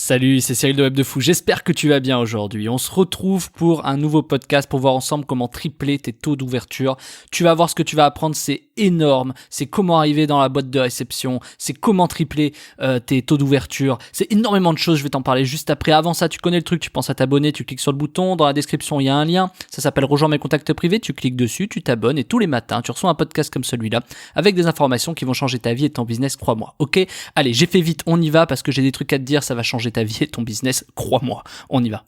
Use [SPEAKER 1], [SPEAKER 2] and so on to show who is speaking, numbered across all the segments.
[SPEAKER 1] Salut, c'est Cyril de Web de Fou, j'espère que tu vas bien aujourd'hui. On se retrouve pour un nouveau podcast pour voir ensemble comment tripler tes taux d'ouverture. Tu vas voir ce que tu vas apprendre, c'est énorme. C'est comment arriver dans la boîte de réception, c'est comment tripler tes taux d'ouverture. C'est énormément de choses, je vais t'en parler juste après. Avant ça, tu connais le truc, tu penses à t'abonner, tu cliques sur le bouton. Dans la description, il y a un lien, ça s'appelle Rejoins mes contacts privés. Tu cliques dessus, tu t'abonnes et tous les matins, tu reçois un podcast comme celui-là avec des informations qui vont changer ta vie et ton business, crois-moi. Ok, allez, j'ai fait vite, on y va parce que j'ai des trucs à te dire, ça va changer ta vie et ton business, crois-moi, on y va.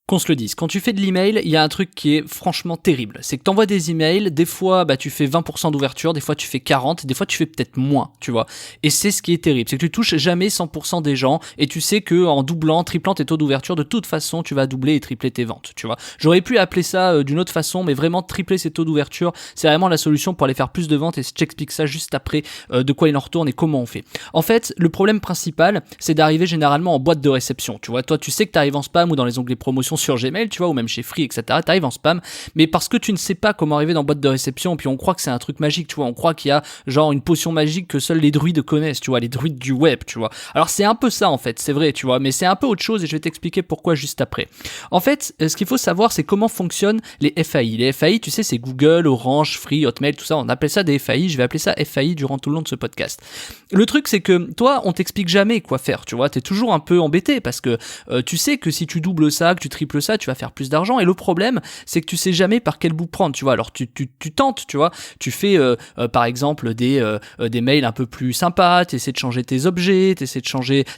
[SPEAKER 1] Qu'on se le dise, quand tu fais de l'email, il y a un truc qui est franchement terrible. C'est que tu envoies des emails, des fois tu fais 20% d'ouverture, des fois tu fais 40%, des fois tu fais peut-être moins, tu vois. Et c'est ce qui est terrible, c'est que tu touches jamais 100% des gens et tu sais que en doublant, triplant tes taux d'ouverture, de toute façon, tu vas doubler et tripler tes ventes, tu vois. J'aurais pu appeler ça d'une autre façon, mais vraiment tripler ces taux d'ouverture, c'est vraiment la solution pour aller faire plus de ventes et je t'explique ça juste après de quoi il en retourne et comment on fait. En fait, le problème principal, c'est d'arriver généralement en boîte de réception, tu vois. Toi, tu sais que tu arrives en spam ou dans les onglets promotions sur Gmail, tu vois, ou même chez Free, etc. T'arrives en spam, mais parce que tu ne sais pas comment arriver dans boîte de réception, puis on croit que c'est un truc magique, tu vois, on croit qu'il y a genre une potion magique que seuls les druides connaissent, tu vois, les druides du web, tu vois. Alors c'est un peu ça en fait, c'est vrai, tu vois, mais c'est un peu autre chose et je vais t'expliquer pourquoi juste après. En fait, ce qu'il faut savoir, c'est comment fonctionnent les FAI. Les FAI, tu sais, c'est Google, Orange, Free, Hotmail, tout ça, on appelle ça des FAI, je vais appeler ça FAI durant tout le long de ce podcast. Le truc, c'est que toi, on t'explique jamais quoi faire, tu vois, t'es toujours un peu embêté parce que tu sais que si tu doubles ça, que tu triples ça, tu vas faire plus d'argent et le problème c'est que tu sais jamais par quel bout prendre, tu vois. Alors tu tentes, tu vois, tu fais par exemple des mails un peu plus sympas, t'essaies de changer tes objets,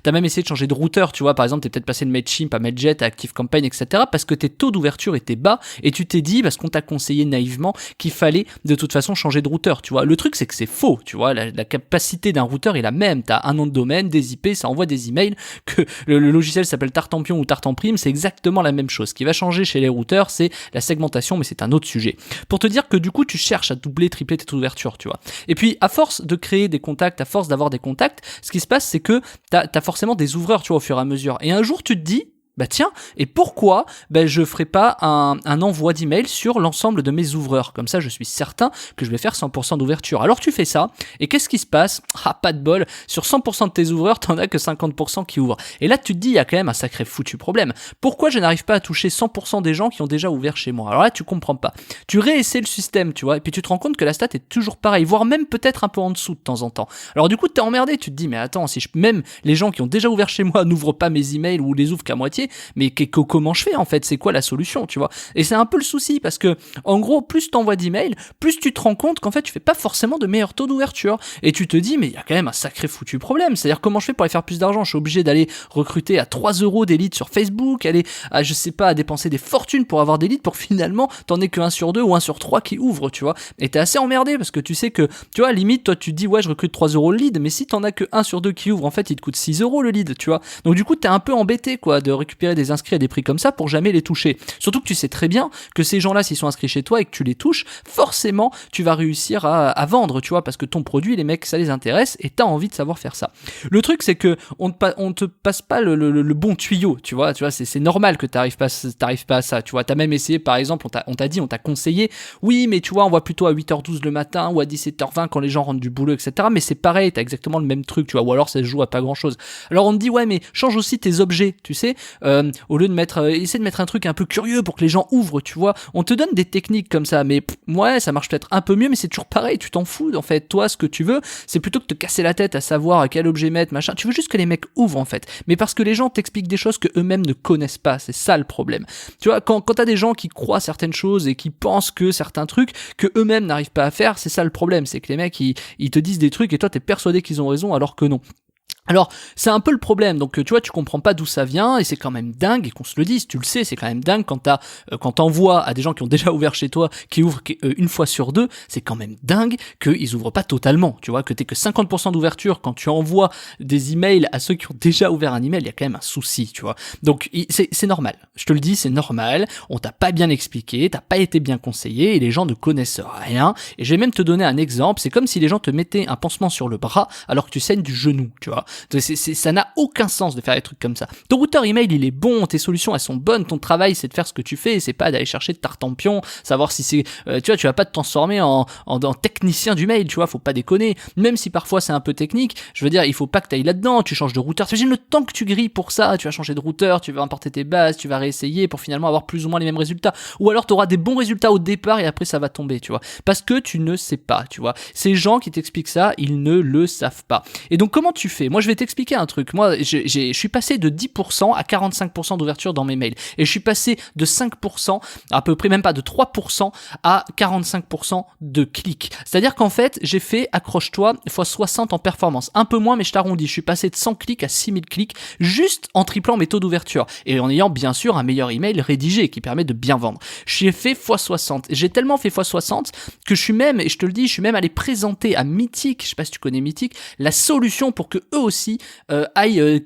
[SPEAKER 1] t'as même essayé de changer de routeur, tu vois, par exemple t'es peut-être passé de Mailchimp à Mailjet, à ActiveCampaign, etc. parce que tes taux d'ouverture étaient bas et tu t'es dit, parce qu'on t'a conseillé naïvement qu'il fallait de toute façon changer de routeur, tu vois. Le truc c'est que c'est faux, tu vois, la capacité d'un routeur est la même, t'as un nom de domaine, des IP, ça envoie des emails, que le logiciel s'appelle Tartampion ou Tartamprime, c'est exactement la même chose. Ce qui va changer chez les routeurs, c'est la segmentation, mais c'est un autre sujet. Pour te dire que du coup, tu cherches à doubler, tripler tes taux d'ouverture, tu vois. Et puis, à force de créer des contacts, à force d'avoir des contacts, ce qui se passe, c'est que t'as forcément des ouvreurs, tu vois, au fur et à mesure. Et un jour, tu te dis, bah tiens, et pourquoi je ferai pas un envoi d'email sur l'ensemble de mes ouvreurs? Comme ça, je suis certain que je vais faire 100% d'ouverture. Alors tu fais ça, et qu'est-ce qui se passe? Ah, pas de bol, sur 100% de tes ouvreurs, t'en as que 50% qui ouvrent. Et là, tu te dis, il y a quand même un sacré foutu problème. Pourquoi je n'arrive pas à toucher 100% des gens qui ont déjà ouvert chez moi? Alors là, tu comprends pas. Tu réessaies le système, tu vois, et puis tu te rends compte que la stat est toujours pareille, voire même peut-être un peu en dessous de temps en temps. Alors du coup, t'es emmerdé, tu te dis, mais attends, si même les gens qui ont déjà ouvert chez moi n'ouvrent pas mes emails ou les ouvrent qu'à moitié, mais comment je fais en fait? C'est quoi la solution, tu vois? Et c'est un peu le souci parce que en gros, plus t'envoies d'emails, plus tu te rends compte qu'en fait tu fais pas forcément de meilleurs taux d'ouverture et tu te dis mais il y a quand même un sacré foutu problème. C'est-à-dire comment je fais pour aller faire plus d'argent? Je suis obligé d'aller recruter à 3 € des leads sur Facebook, aller à je sais pas à dépenser des fortunes pour avoir des leads pour finalement t'en aies que 1 sur 2 ou 1 sur 3 qui ouvrent, tu vois? Et t'es assez emmerdé parce que tu sais que tu vois limite toi tu te dis ouais je recrute 3 € le lead, mais si t'en as que 1 sur 2 qui ouvre en fait il te coûte 6 € le lead, tu vois? Donc du coup t'es un peu embêté quoi de récupérer des inscrits à des prix comme ça pour jamais les toucher. Surtout que tu sais très bien que ces gens-là, s'ils sont inscrits chez toi et que tu les touches, forcément, tu vas réussir à vendre, tu vois, parce que ton produit, les mecs, ça les intéresse et t'as envie de savoir faire ça. Le truc, c'est que on te passe pas le bon tuyau, tu vois, c'est normal que t'arrives pas à ça, tu vois. T'as même essayé, par exemple, on t'a conseillé, oui, mais tu vois, on voit plutôt à 8h12 le matin ou à 17h20 quand les gens rentrent du boulot, etc. Mais c'est pareil, t'as exactement le même truc, tu vois, ou alors ça se joue à pas grand-chose. Alors on te dit, ouais, mais change aussi tes objets, tu sais, au lieu de mettre essaie de mettre un truc un peu curieux pour que les gens ouvrent, tu vois. On te donne des techniques comme ça, mais ouais, ça marche peut-être un peu mieux, mais c'est toujours pareil, tu t'en fous, en fait. Toi, ce que tu veux, c'est plutôt que te casser la tête à savoir à quel objet mettre, machin. Tu veux juste que les mecs ouvrent, en fait. Mais parce que les gens t'expliquent des choses que eux-mêmes ne connaissent pas, c'est ça le problème. Tu vois, quand t'as des gens qui croient certaines choses et qui pensent que certains trucs que eux-mêmes n'arrivent pas à faire, c'est ça le problème, c'est que les mecs, ils te disent des trucs et toi, t'es persuadé qu'ils ont raison alors que non. Alors, c'est un peu le problème, donc tu vois, tu comprends pas d'où ça vient, et c'est quand même dingue, et qu'on se le dise, tu le sais, c'est quand même dingue quand t'envoies à des gens qui ont déjà ouvert chez toi, qui ouvrent une fois sur deux, c'est quand même dingue qu'ils ouvrent pas totalement, tu vois, que t'aies que 50% d'ouverture quand tu envoies des emails à ceux qui ont déjà ouvert un email, il y a quand même un souci, tu vois. Donc, c'est normal, je te le dis, c'est normal, on t'a pas bien expliqué, t'as pas été bien conseillé, et les gens ne connaissent rien, et je vais même te donner un exemple, c'est comme si les gens te mettaient un pansement sur le bras alors que tu saignes du genou, tu vois. Donc, ça n'a aucun sens de faire des trucs comme ça. Ton routeur email, il est bon, tes solutions, elles sont bonnes, ton travail, c'est de faire ce que tu fais, c'est pas d'aller chercher de tartempion, savoir si c'est, tu vois, tu vas pas te transformer en technicien du mail, tu vois, faut pas déconner. Même si parfois c'est un peu technique, je veux dire, il faut pas que tu ailles là-dedans, tu changes de routeur. T'imagines le temps que tu grilles pour ça, tu vas changer de routeur, tu vas importer tes bases, tu vas réessayer pour finalement avoir plus ou moins les mêmes résultats. Ou alors tu auras des bons résultats au départ et après ça va tomber, tu vois. Parce que tu ne sais pas, tu vois. Ces gens qui t'expliquent ça, ils ne le savent pas. Et donc comment tu fais ? Moi je vais t'expliquer un truc. Moi je suis passé de 10% à 45% d'ouverture dans mes mails. Et je suis passé de 5%, à peu près même pas de 3% à 45% de clics. C'est-à-dire qu'en fait, j'ai fait, accroche-toi, x 60 en performance. Un peu moins, mais je t'arrondis. Je suis passé de 100 clics à 6000 clics juste en triplant mes taux d'ouverture. Et en ayant bien sûr un meilleur email rédigé qui permet de bien vendre. J'ai fait x 60. J'ai tellement fait x 60 que je suis même, et je te le dis, je suis même allé présenter à Mythic, je sais pas si tu connais Mythic, la solution pour que eux aussi aillent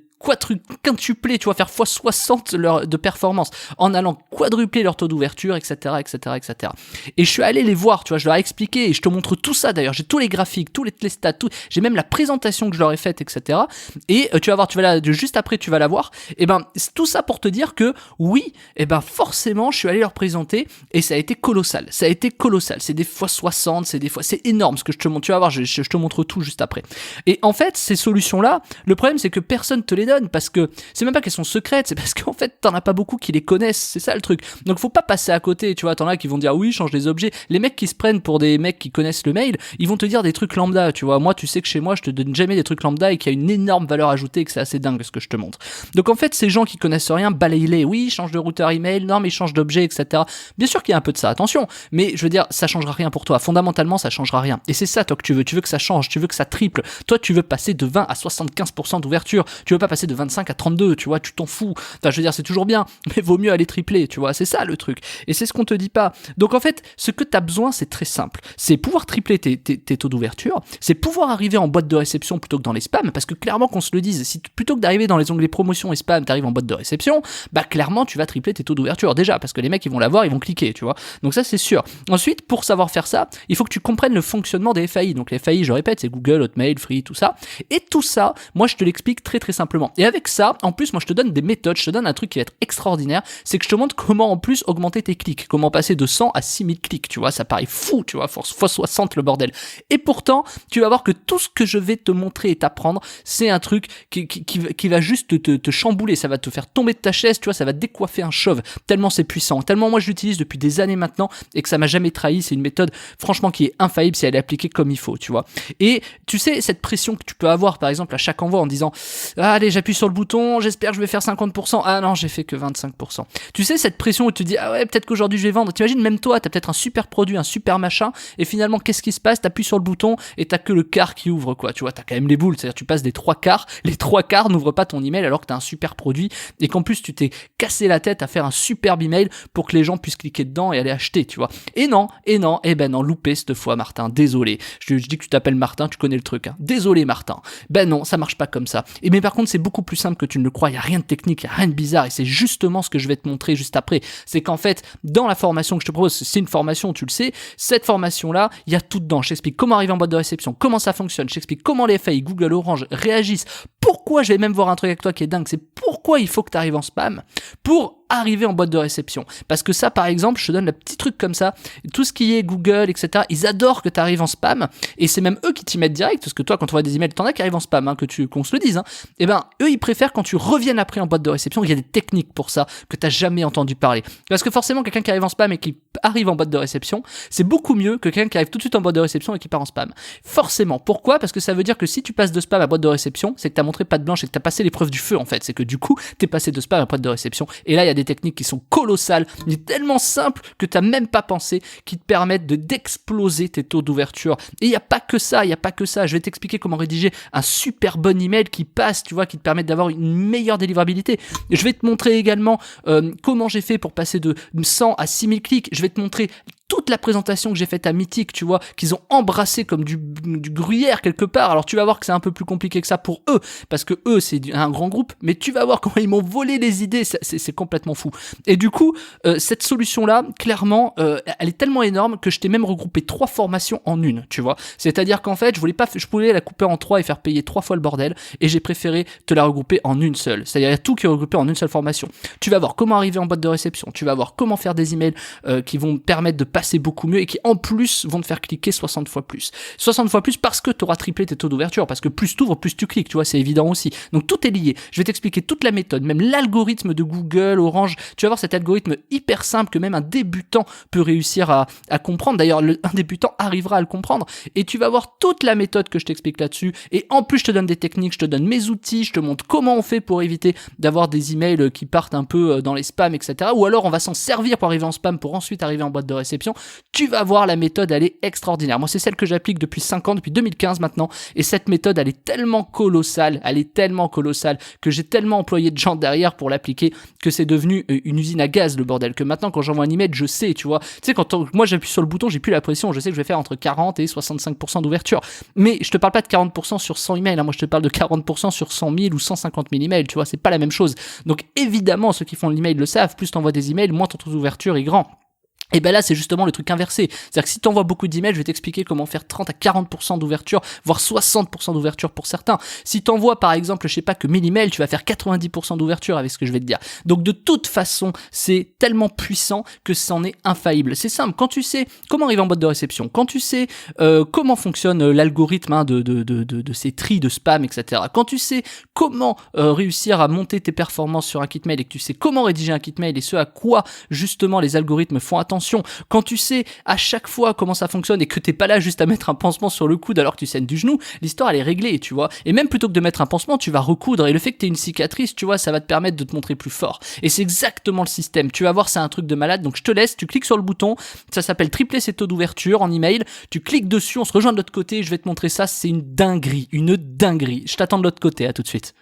[SPEAKER 1] quintupler, tu vois, faire x 60 de performance en allant quadrupler leur taux d'ouverture, etc., etc., etc. Et je suis allé les voir, tu vois, je leur ai expliqué et je te montre tout ça d'ailleurs, j'ai tous les graphiques, tous les stats, j'ai même la présentation que je leur ai faite, etc. Et tu vas voir, juste après tu vas la voir, et ben tout ça pour te dire que oui, et ben forcément je suis allé leur présenter et ça a été colossal, c'est des x 60, c'est énorme ce que je te montre, tu vas voir, je te montre tout juste après. Et en fait, ces solutions-là, le problème c'est que personne te les donne, parce que c'est même pas qu'elles sont secrètes, c'est parce qu'en fait t'en as pas beaucoup qui les connaissent, c'est ça le truc. Donc faut pas passer à côté, tu vois, t'en as qui vont dire oui, change les objets. Les mecs qui se prennent pour des mecs qui connaissent le mail, ils vont te dire des trucs lambda, tu vois. Moi, tu sais que chez moi, je te donne jamais des trucs lambda et qu'il y a une énorme valeur ajoutée et que c'est assez dingue ce que je te montre. Donc en fait, ces gens qui connaissent rien, balaye-les. Oui, change de routeur email, non mais change d'objet, etc. Bien sûr qu'il y a un peu de ça, attention, mais je veux dire, ça changera rien pour toi. Fondamentalement, ça changera rien. Et c'est ça, toi, que tu veux que ça change, tu veux que ça triple. Toi, tu veux passer de 20 à 75% d'ouverture. Tu veux pas passer de 25 à 32, tu vois, tu t'en fous. Enfin, je veux dire, c'est toujours bien, mais vaut mieux aller tripler, tu vois. C'est ça le truc. Et c'est ce qu'on te dit pas. Donc en fait, ce que tu as besoin, c'est très simple. C'est pouvoir tripler tes taux d'ouverture. C'est pouvoir arriver en boîte de réception plutôt que dans les spams. Parce que clairement, qu'on se le dise, si plutôt que d'arriver dans les onglets promotion et spam, t'arrives en boîte de réception, bah clairement, tu vas tripler tes taux d'ouverture. Déjà, parce que les mecs, ils vont l'avoir, ils vont cliquer, tu vois. Donc ça, c'est sûr. Ensuite, pour savoir faire ça, il faut que tu comprennes le fonctionnement des FAI. Donc les FAI, je répète, c'est Google, Hotmail, Free, tout ça. Et tout ça, moi, je te l'explique très très simplement. Et avec ça, en plus, moi, je te donne des méthodes, je te donne un truc qui va être extraordinaire, c'est que je te montre comment en plus augmenter tes clics, comment passer de 100 à 6000 clics, tu vois, ça paraît fou, tu vois, force x 60 le bordel. Et pourtant, tu vas voir que tout ce que je vais te montrer et t'apprendre, c'est un truc qui va juste te chambouler, ça va te faire tomber de ta chaise, tu vois, ça va décoiffer un chauve, tellement c'est puissant, tellement moi je l'utilise depuis des années maintenant et que ça m'a jamais trahi, c'est une méthode franchement qui est infaillible si elle est appliquée comme il faut, tu vois. Et tu sais, cette pression que tu peux avoir par exemple à chaque envoi en disant ah, allez, j'appuie sur le bouton, j'espère que je vais faire 50%, ah non, j'ai fait que 25%. Tu sais, cette pression où tu te dis ah ouais, peut-être qu'aujourd'hui je vais vendre, t'imagines même toi, t'as peut-être un super produit, un super machin, et finalement qu'est-ce qui se passe, t'appuies sur le bouton et t'as que le quart qui ouvre, quoi, tu vois, t'as quand même les boules, c'est-à-dire tu passes des 3/4, les 3/4 n'ouvrent pas ton email alors que t'as un super produit et qu'en plus tu t'es cassé la tête à faire un superbe email pour que les gens puissent cliquer dedans et aller acheter, tu vois. Et non, loupé cette fois, Martin, désolé. Je dis que tu t'appelles Martin, tu connais le truc, hein. Désolé, Martin. Ben non, ça marche pas comme ça. Et mais par contre, c'est beaucoup plus simple que tu ne le crois, il y a rien de technique, il y a rien de bizarre et c'est justement ce que je vais te montrer juste après. C'est qu'en fait, dans la formation que je te propose, c'est une formation, tu le sais, cette formation-là, il y a tout dedans. Je t'explique comment arriver en boîte de réception, comment ça fonctionne, je t'explique comment les FAI, Google, Orange réagissent, pourquoi, je vais même voir un truc avec toi qui est dingue, c'est pourquoi il faut que tu arrives en spam pour arriver en boîte de réception. Parce que ça, par exemple, je te donne le petit truc comme ça, tout ce qui est Google, etc., ils adorent que tu arrives en spam, et c'est même eux qui t'y mettent direct, parce que toi, quand tu vois des emails, t'en as qui arrivent en spam, hein, qu'on se le dise, hein, et ben, eux, ils préfèrent quand tu reviennes après en boîte de réception, il y a des techniques pour ça, que t'as jamais entendu parler. Parce que forcément, quelqu'un qui arrive en spam et qui arrive en boîte de réception, c'est beaucoup mieux que quelqu'un qui arrive tout de suite en boîte de réception et qui part en spam. Forcément. Pourquoi ? Parce que ça veut dire que si tu passes de spam à boîte de réception, c'est que t'as montré patte blanche et que t'as passé l'épreuve du feu, en fait. C'est que du coup, t'es passé de spam à boîte de réception. Et là, il y a des techniques qui sont colossales, mais tellement simples que t'as même pas pensé, qui te permettent d'exploser tes taux d'ouverture. Et il y a pas que ça, Je vais t'expliquer comment rédiger un super bon email qui passe, tu vois, qui te permet d'avoir une meilleure délivrabilité. Je vais te montrer également comment j'ai fait pour passer de 100 à 6000 clics. Je vais te montrer toute la présentation que j'ai faite à Mythique, tu vois, qu'ils ont embrassé comme du gruyère quelque part. Alors tu vas voir que c'est un peu plus compliqué que ça pour eux, parce que eux c'est un grand groupe, mais tu vas voir comment ils m'ont volé les idées, c'est complètement fou. Et du coup, cette solution-là, clairement, elle est tellement énorme que je t'ai même regroupé 3 formations en une, tu vois. C'est-à-dire qu'en fait, je pouvais la couper en 3 et faire payer 3 fois le bordel, et j'ai préféré te la regrouper en une seule. C'est-à-dire, il y a tout qui est regroupé en une seule formation. Tu vas voir comment arriver en boîte de réception, tu vas voir comment faire des emails qui vont permettre de passer beaucoup mieux et qui en plus vont te faire cliquer 60 fois plus. 60 fois plus parce que tu auras triplé tes taux d'ouverture, parce que plus tu ouvres, plus tu cliques, tu vois, c'est évident aussi. Donc tout est lié. Je vais t'expliquer toute la méthode, même l'algorithme de Google, Orange. Tu vas voir cet algorithme hyper simple que même un débutant peut réussir à comprendre. D'ailleurs, un débutant arrivera à le comprendre. Et tu vas voir toute la méthode que je t'explique là-dessus. Et en plus, je te donne des techniques, je te donne mes outils, je te montre comment on fait pour éviter d'avoir des emails qui partent un peu dans les spams, etc. Ou alors, on va s'en servir pour arriver en spam, pour ensuite arriver en boîte de réception. Tu vas voir, la méthode, elle est extraordinaire. Moi, c'est celle que j'applique depuis 5 ans, depuis 2015 maintenant. Et cette méthode, elle est tellement colossale que j'ai tellement employé de gens derrière pour l'appliquer que c'est devenu une usine à gaz, le bordel. Que maintenant, quand j'envoie un email, je sais, tu vois. Tu sais, moi j'appuie sur le bouton, j'ai plus la pression, je sais que je vais faire entre 40 et 65% d'ouverture. Mais je te parle pas de 40% sur 100 emails, hein. Moi je te parle de 40% sur 100 000 ou 150 000 emails, tu vois, c'est pas la même chose. Donc évidemment, ceux qui font l'email le savent, plus t'envoies des emails, moins ton taux d'ouverture est grand. Et ben là, c'est justement le truc inversé. C'est-à-dire que si tu envoies beaucoup d'emails, je vais t'expliquer comment faire 30 à 40% d'ouverture, voire 60% d'ouverture pour certains. Si tu envoies, par exemple, je sais pas, que 1000 emails, tu vas faire 90% d'ouverture avec ce que je vais te dire. Donc, de toute façon, c'est tellement puissant que c'en est infaillible. C'est simple. Quand tu sais comment arriver en boîte de réception, quand tu sais comment fonctionne l'algorithme de ces tris de spam, etc. Quand tu sais comment réussir à monter tes performances sur un kit mail et que tu sais comment rédiger un kit mail et ce à quoi, justement, les algorithmes font attention. Quand tu sais à chaque fois comment ça fonctionne et que t'es pas là juste à mettre un pansement sur le coude alors que tu saignes du genou, l'histoire elle est réglée, tu vois. Et même plutôt que de mettre un pansement, tu vas recoudre, et le fait que t'aies une cicatrice, tu vois, ça va te permettre de te montrer plus fort. Et c'est exactement le système. Tu vas voir, c'est un truc de malade. Donc je te laisse, tu cliques sur le bouton, ça s'appelle tripler ses taux d'ouverture en email. Tu cliques dessus, on se rejoint de l'autre côté, je vais te montrer ça, c'est une dinguerie, une dinguerie. Je t'attends de l'autre côté, à tout de suite.